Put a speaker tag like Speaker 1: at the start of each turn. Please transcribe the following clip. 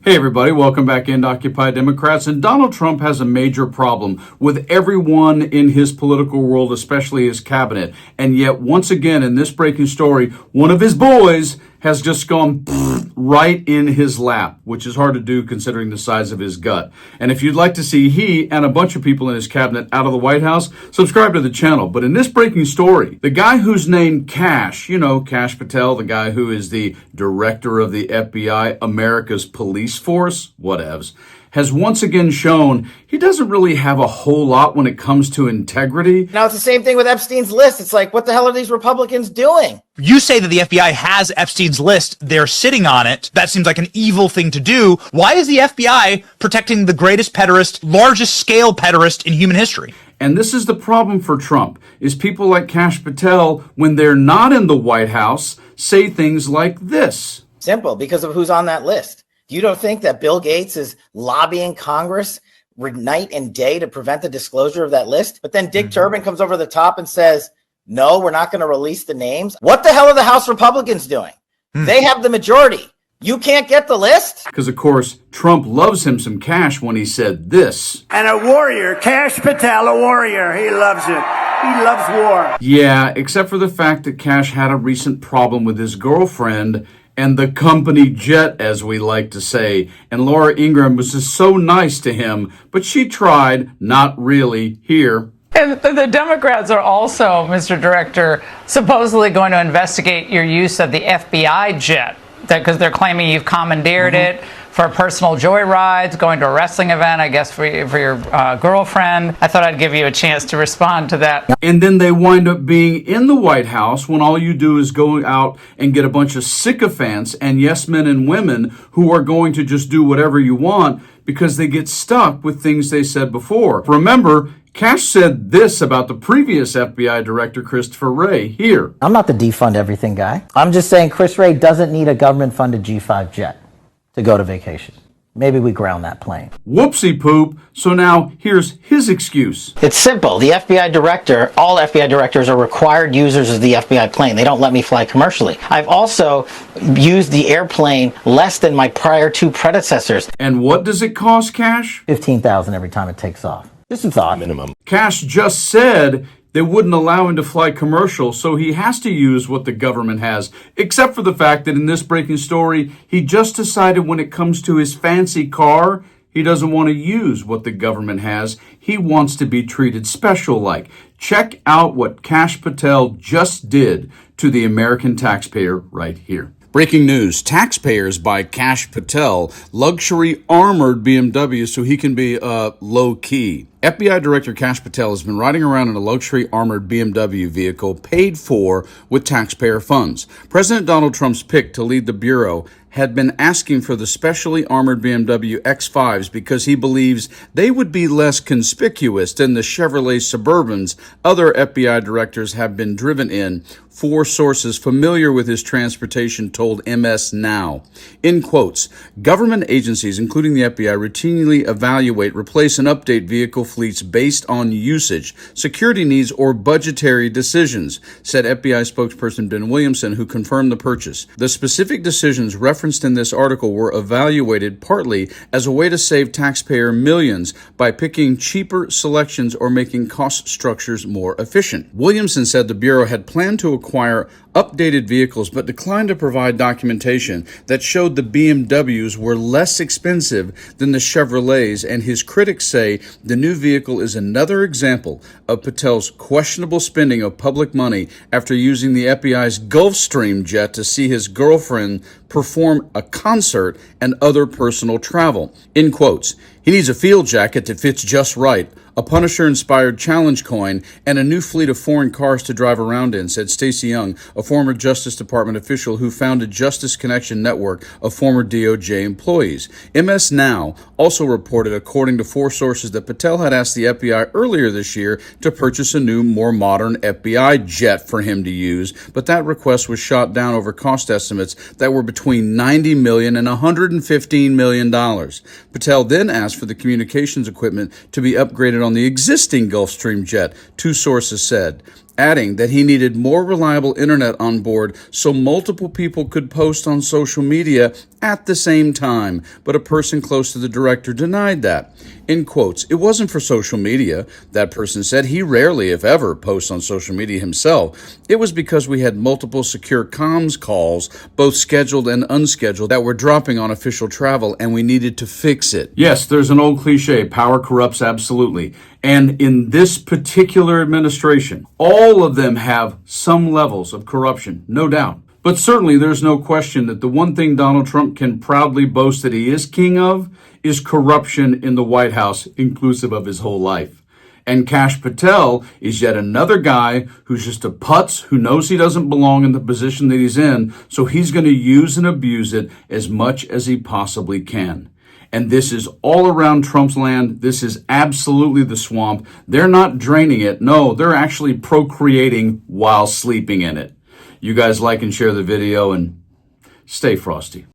Speaker 1: Hey everybody, welcome back into Occupy Democrats. And Donald Trump has a major problem with everyone in his political world, especially his cabinet. And yet, once again, in this breaking story, one of his boys has just gone right in his lap, which is hard to do considering the size of his gut. And if you'd like to see he and a bunch of people in his cabinet out of the White House, subscribe to the channel. But in this breaking story, the guy who's named Kash, Kash Patel, the guy who is the director of the FBI, America's police force, whatevs, has once again shown he doesn't really have a whole lot when it comes to integrity.
Speaker 2: Now, it's the same thing with Epstein's list. It's like, what the hell are these Republicans doing?
Speaker 3: You say that the FBI has Epstein's list. They're sitting on it. That seems like an evil thing to do. Why is the FBI protecting the greatest pederast, largest scale pederast in human history?
Speaker 1: And this is the problem for Trump, is people like Kash Patel, when they're not in the White House, say things like this.
Speaker 2: Simple, because of who's on that list. You don't think that Bill Gates is lobbying Congress night and day to prevent the disclosure of that list? But then Dick Durbin comes over the top and says, no, we're not going to release the names. What the hell are the House Republicans doing? They have the majority. You can't get the list?
Speaker 1: Because, of course, Trump loves him some cash when he said this.
Speaker 4: And a warrior, Kash Patel, a warrior. He loves it. He loves war.
Speaker 1: Yeah, except for the fact that Kash had a recent problem with his girlfriend and the company jet, as we like to say. And Laura Ingraham was just so nice to him, but she tried, not really, here.
Speaker 5: And the Democrats are also, Mr. Director, supposedly going to investigate your use of the FBI jet, because they're claiming you've commandeered it for personal joyrides, going to a wrestling event, I guess, for your girlfriend. I thought I'd give you a chance to respond to that.
Speaker 1: And then they wind up being in the White House when all you do is go out and get a bunch of sycophants and yes men and women who are going to just do whatever you want because they get stuck with things they said before. Remember, Kash said this about the previous FBI director, Christopher Wray, here.
Speaker 6: I'm not the defund everything guy. I'm just saying Chris Wray doesn't need a government-funded G5 jet to go to vacation. Maybe we ground that plane.
Speaker 1: Whoopsie poop. So now here's his excuse.
Speaker 7: It's simple. The FBI director, all FBI directors are required users of the FBI plane. They don't let me fly commercially. I've also used the airplane less than my prior two predecessors.
Speaker 1: And what does it cost, Kash?
Speaker 6: $15,000 every time it takes off. Just a thought.
Speaker 8: Minimum.
Speaker 1: Kash just said they wouldn't allow him to fly commercial, so he has to use what the government has, except for the fact that in this breaking story, he just decided when it comes to his fancy car, he doesn't want to use what the government has. He wants to be treated special-like. Check out what Kash Patel just did to the American taxpayer right here. Breaking news, taxpayers buy Kash Patel luxury armored BMW so he can be low-key. FBI Director Kash Patel has been riding around in a luxury armored BMW vehicle paid for with taxpayer funds. President Donald Trump's pick to lead the Bureau had been asking for the specially armored BMW X5s because he believes they would be less conspicuous than the Chevrolet Suburbans other FBI directors have been driven in, four sources familiar with his transportation told MS Now. In quotes, government agencies, including the FBI, routinely evaluate, replace, and update vehicle fleets based on usage, security needs, or budgetary decisions, said FBI spokesperson Ben Williamson, who confirmed the purchase. The specific decisions referenced in this article were evaluated partly as a way to save taxpayer millions by picking cheaper selections or making cost structures more efficient. Williamson said the Bureau had planned to acquire updated vehicles but declined to provide documentation that showed the BMWs were less expensive than the Chevrolets, and his critics say the new vehicle is another example of Patel's questionable spending of public money after using the FBI's Gulfstream jet to see his girlfriend perform a concert and other personal travel. In quotes, he needs a field jacket that fits just right, a Punisher-inspired challenge coin, and a new fleet of foreign cars to drive around in, said Stacey Young, a former Justice Department official who founded Justice Connection Network of former DOJ employees. MS Now also reported, according to four sources, that Patel had asked the FBI earlier this year to purchase a new, more modern FBI jet for him to use, but that request was shot down over cost estimates that were between $90 million and $115 million. Patel then asked for the communications equipment to be upgraded on the existing Gulfstream jet, two sources said. adding that he needed more reliable internet on board so multiple people could post on social media at the same time, but a person close to the director denied that. In quotes, it wasn't for social media, that person said. He rarely, if ever, posts on social media himself. It was because we had multiple secure comms calls, both scheduled and unscheduled, that were dropping on official travel, and we needed to fix it. Yes, there's an old cliche, power corrupts, absolutely. And in this particular administration, all of them have some levels of corruption, no doubt. But certainly there's no question that the one thing Donald Trump can proudly boast that he is king of is corruption in the White House, inclusive of his whole life. And Kash Patel is yet another guy who's just a putz who knows he doesn't belong in the position that he's in, so he's going to use and abuse it as much as he possibly can. And this is all around Trump's land. This is absolutely the swamp. They're not draining it. No, they're actually procreating while sleeping in it. You guys like and share the video and stay frosty.